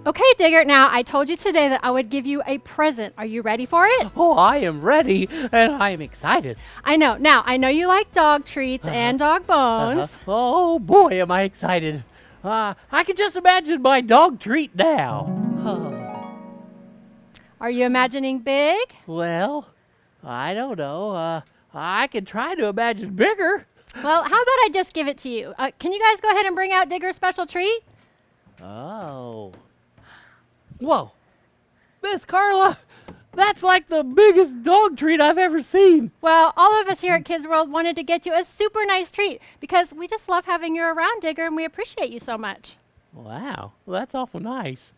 Okay, Digger, now I told you today that I would give you a present. Are you ready for it? Oh, I am ready, and I am excited. I know. Now, I know you like dog treats and dog bones. Oh, boy, am I excited. I can just imagine my dog treat now. Are you imagining big? Well, I don't know. I can try to imagine bigger. Well, how about I just give it to you? Can you guys go ahead and bring out Digger's special treat? Oh. Whoa. Miss Carla, that's like the biggest dog treat I've ever seen. Well, all of us here at Kids World wanted to get you a super nice treat because we just love having you around, Digger, and we appreciate you so much. Wow, well, that's awful nice.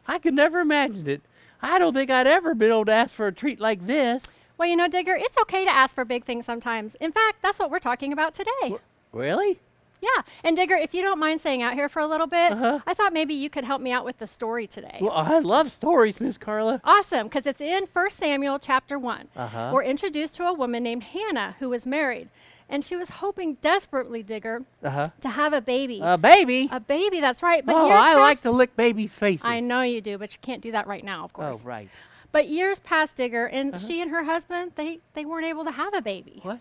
I could never imagine it. I don't think I'd ever been able to ask for a treat like this. Well, you know, Digger, it's okay to ask for big things sometimes. In fact, that's what we're talking about today. Really? Yeah, and Digger, if you don't mind staying out here for a little bit, Uh-huh. I thought maybe you could help me out with the story today. Well, I love stories, Miss Carla. Awesome, because it's in 1 Samuel chapter 1. Uh-huh. We're introduced to a woman named Hannah who was married, and she was hoping desperately, Digger, Uh-huh. to have a baby. A baby? A baby, that's right. But Oh, years I like passed- to lick babies' faces. I know you do, but you can't do that right now, of course. Oh, right. But years passed, Digger, and she and her husband, they weren't able to have a baby. What?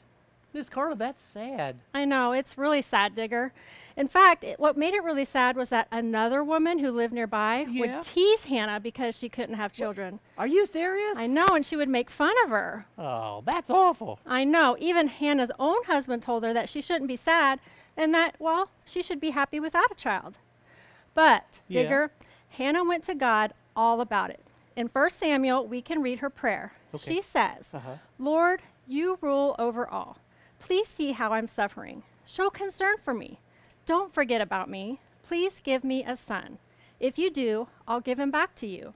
Miss Carla, that's sad. I know, it's really sad, Digger. In fact, what made it really sad was that another woman who lived nearby Yeah? would tease Hannah because she couldn't have children. Are you serious? I know, and she would make fun of her. Oh, that's awful. I know. Even Hannah's own husband told her that she shouldn't be sad and that, well, she should be happy without a child. But, Yeah. Digger, Hannah went to God all about it. In 1 Samuel, we can read her prayer. Okay. She says, Uh-huh. Lord, you rule over all. Please see how I'm suffering. Show concern for me. Don't forget about me. Please give me a son. If you do, I'll give him back to you.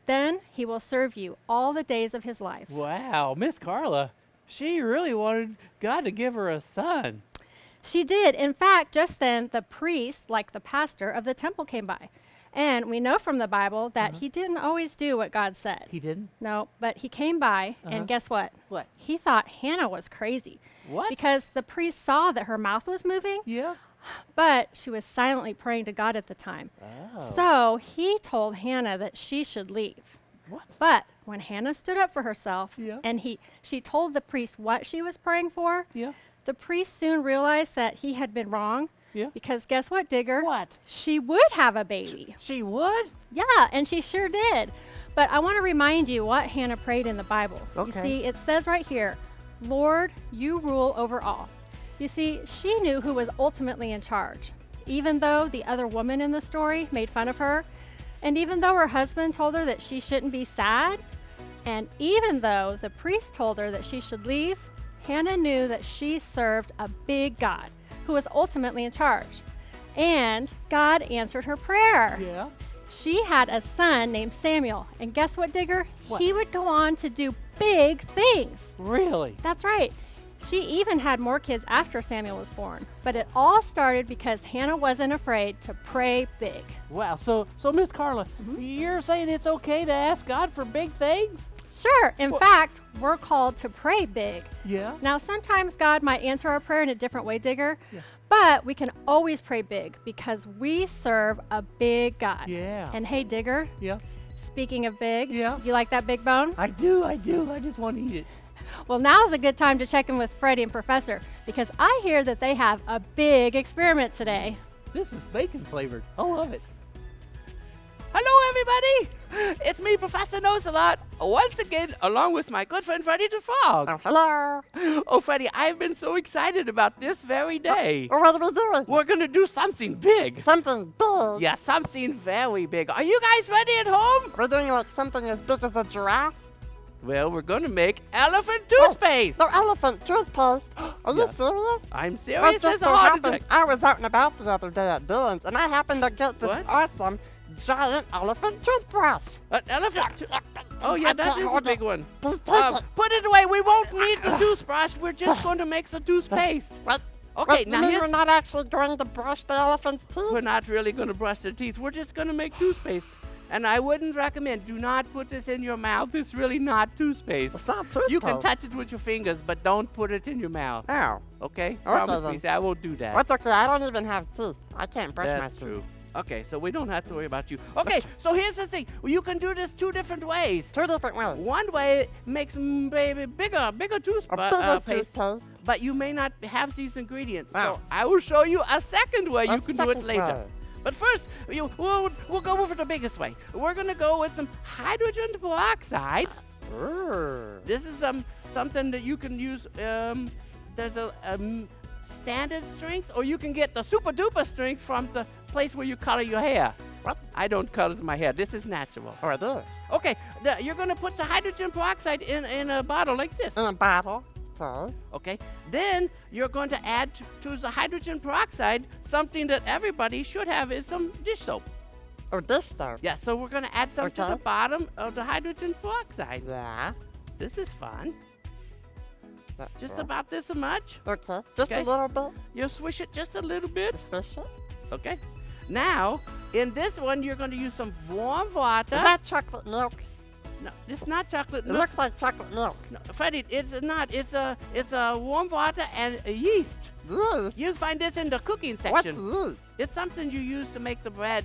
Then he will serve you all the days of his life. Wow, Miss Carla, she really wanted God to give her a son. She did. In fact, just then, the priest, like the pastor of the temple, came by. And we know from the Bible that he didn't always do what God said. He didn't? No, but he came by, and guess what? What? He thought Hannah was crazy. What? Because the priest saw that her mouth was moving, Yeah. but she was silently praying to God at the time. Oh. So he told Hannah that she should leave. What? But when Hannah stood up for herself Yeah. and she told the priest what she was praying for, Yeah. the priest soon realized that he had been wrong. Yeah. Because guess what, Digger? What? She would have a baby. She would? Yeah, and she sure did. But I want to remind you what Hannah prayed in the Bible. You Okay. see, it says right here, Lord, you rule over all. You see, she knew who was ultimately in charge, even though the other woman in the story made fun of her, and even though her husband told her that she shouldn't be sad, and even though the priest told her that she should leave, Hannah knew that she served a big God who was ultimately in charge. And God answered her prayer. Yeah. She had a son named Samuel. And guess what, Digger? What? He would go on to do big things. Really? That's right. She even had more kids after Samuel was born. But it all started because Hannah wasn't afraid to pray big. Wow. So Miss Carla, you're saying it's okay to ask God for big things? Sure. In fact, we're called to pray big. Yeah. Now, sometimes God might answer our prayer in a different way, Digger. Yeah. But we can always pray big because we serve a big God. Yeah. And hey, Digger, Yeah. speaking of big, Yeah. you like that big bone? I do. I just want to eat it. Well, now's a good time to check in with Freddie and Professor because I hear that they have a big experiment today. This is bacon flavored. I love it. Hello, everybody. It's me, Professor Knows a Lot, once again, along with my good friend Freddy the Frog. Oh, hello. Oh, Freddy, I've been so excited about this very day. What are we doing? We're gonna do something big. Something big. Yeah, something very big. Are you guys ready at home? We're doing like something as big as a giraffe. Well, we're gonna make elephant toothpaste. The elephant toothpaste. Are you Yeah. serious? I'm Well, serious just as a so heart happens, attack. I was out and about the other day at Dylan's, and I happened to get this What? awesome giant elephant toothbrush. An elephant. Oh, yeah, I that can't is a hold big it. one. Just take it. Put it away. We won't need the toothbrush. We're just going to make some toothpaste. What? Okay, What, now you mean here's... we're not actually going to brush the elephant's teeth? We're not really going to brush their teeth. We're just going to make toothpaste. And I wouldn't recommend, do not put this in your mouth. It's really not toothpaste. It's not toothpaste. You can touch it with your fingers, but don't put it in your mouth. Oh. Okay? Promise me, then. say I won't do that. That's okay. I don't even have teeth. I can't brush my That's teeth. true. Okay, so we don't have to worry about you. Okay, so here's the thing. You can do this 2 different ways. 2 different ways. One way makes baby bigger A bigger toothpaste, toothpaste. but you may not have these ingredients. Oh. So I will show you a second way you A can do it second later. way. But first, we'll go over the biggest way. We're gonna go with some hydrogen peroxide. Ooh. This is something that you can use. There's a standard strength, or you can get the super duper strength from the place where you color your hair. What? I don't color my hair. This is natural. Oh, I do. Okay, you're gonna put the hydrogen peroxide in a bottle like this. In a bottle. So. Okay, then you're going to add to the hydrogen peroxide something that everybody should have is some dish soap. Or dish soap. Yeah, so we're gonna add some to the Okay. bottom of the hydrogen peroxide. Yeah. This is fun. That's Just good. about this much. Okay. Just Okay. a little bit. You swish it just a little bit. Swish it. Okay. Now, in this one, you're going to use some warm water. Is that chocolate milk? No, it's not chocolate It milk. looks like chocolate milk. No, Freddie, it's not. It's a warm water and a yeast. Yeast. You find this in the cooking What's section. yeast? It's something you use to make the bread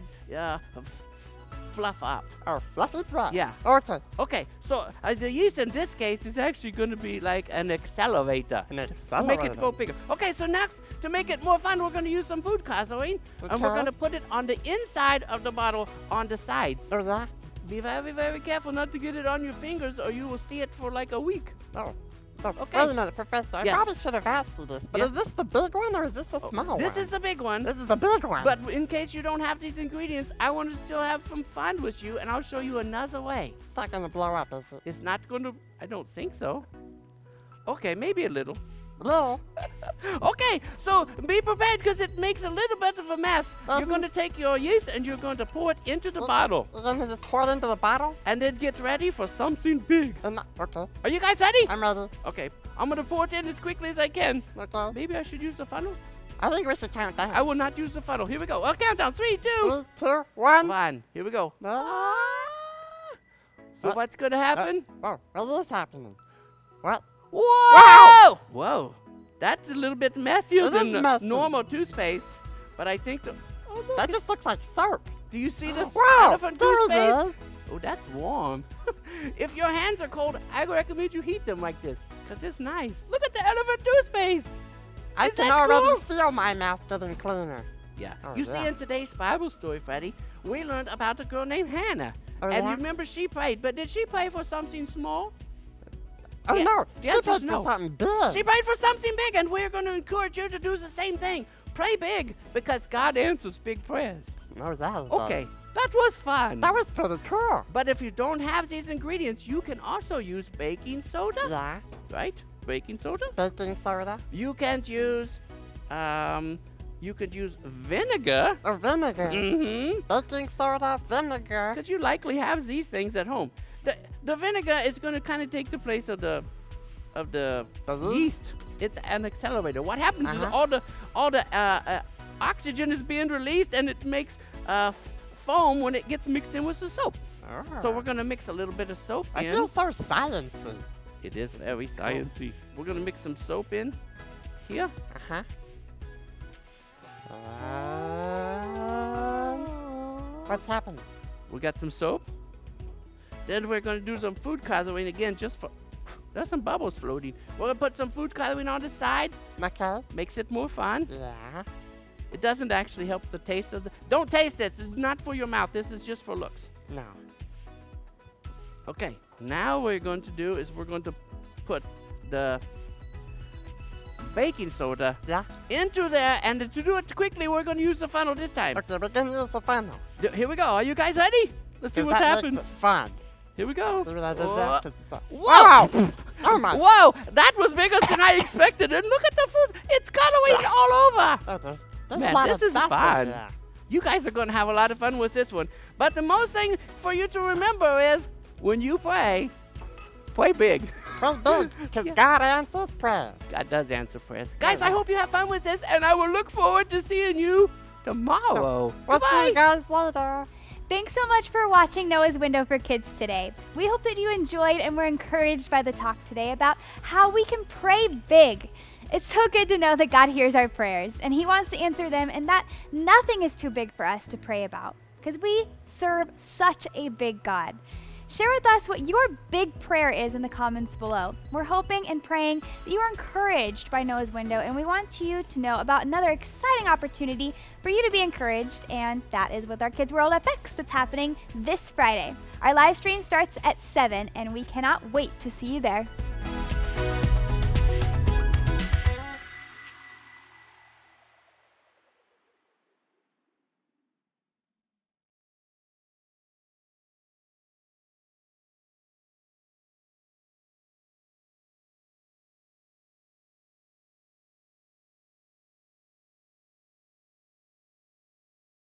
fluff up. Oh, fluffy bread. Yeah. Okay. Okay, so the yeast in this case is actually going to be like an accelerator. And To it's make it go bigger. Okay, so next, to make it more fun, we're going to use some food coloring, and we're Okay. going to put it on the inside of the bottle on the sides. There's that. Be very, very careful not to get it on your fingers, or you will see it for like a week. Oh. Oh, Okay. Wait a minute, Professor. I Yes. probably should have asked you this, but Yeah. is this the big one or is this the small one? This is the big one. This is the big one. But in case you don't have these ingredients, I want to still have some fun with you, and I'll show you another way. It's not going to blow up, is it? It's not going to, I don't think so. Okay, maybe a little. No. Okay, so be prepared because it makes a little bit of a mess. You're Mhm. going to take your yeast and you're going to pour it into the bottle, You're going to just pour it into the bottle? and then get ready for something big. Okay. Are you guys ready? I'm ready. Okay, I'm going to pour it in as quickly as I can. Okay. Maybe I should use the funnel? I think we should count down. I will not use the funnel. Here we go. Countdown. 3, 2, 3, 2, 1. 1. Here we go. Ah. So what's going to happen? Oh, what is happening? What? Whoa! Whoa. That's a little bit messier It than is the messy. normal toothpaste, but I think the... Oh, look, That just looks like soap. do you see this Wow. elephant There toothpaste? it is. Oh, that's warm. If your hands are cold, I recommend you heat them like this, because it's nice. Look at the elephant toothpaste. I Is can that already cool? feel my mouth getting cleaner. Yeah. Oh, You see, yeah. in today's Bible story, Freddie, we learned about a girl named Hannah. Oh, and yeah? remember, she prayed, but did she pray for something small? Oh, Yeah, no. the She answer's prayed for no. something big. She prayed for something big, and we're going to encourage you to do the same thing. Pray big, because God answers big prayers. No, that is Okay, that was fun. That was pretty cool. But if you don't have these ingredients, you can also use baking soda, Yeah. right? Baking soda. Baking soda. You can't use, you could use vinegar. Or vinegar. Mm-hmm. Baking soda, vinegar. Because you likely have these things at home. The vinegar is going to kind of take the place of the The yeast. It's an accelerator. What happens is Uh-huh. all the oxygen is being released, and it makes foam when it gets mixed in with the soap. So we're going to mix a little bit of soap I in. feel so sciencey. It is very sciencey. We're going to mix some soap in here. Uh-huh. What's happening? We got some soap. Then we're going to do some food coloring again just for... There's some bubbles floating. We're going to put some food coloring on the side. Okay. Makes it more fun. Yeah. It doesn't actually help the taste of the... Don't taste it. It's not for your mouth. This is just for looks. No. Okay. Now what we're going to do is we're going to put the baking soda Yeah. into there. And to do it quickly, we're going to use the funnel this time. Okay, we're gonna use the funnel. Here we go. Are you guys ready? Let's see 'Cause what that happens. Makes it fun. Here we go. See what I did Whoa. there? 'Cause it's Whoa! Wow! Oh my! Whoa! That was bigger than I expected. And look at the food. It's coloring all over. Oh, there's Man, a lot this of is stuff in fun. there. You guys are going to have a lot of fun with this one. But the most thing for you to remember is when you pray big. Pray big, because God answers prayer. God does answer prayers. Guys, I hope you have fun with this, and I will look forward to seeing you tomorrow. We'll see Goodbye. you guys later. Thanks so much for watching Noah's Window for Kids today. We hope that you enjoyed and were encouraged by the talk today about how we can pray big. It's so good to know that God hears our prayers and He wants to answer them, and that nothing is too big for us to pray about because we serve such a big God. Share with us what your big prayer is in the comments below. We're hoping and praying that you are encouraged by Noah's Window, and we want you to know about another exciting opportunity for you to be encouraged, and that is with our Kids World FX that's happening this Friday. Our live stream starts at 7, and we cannot wait to see you there.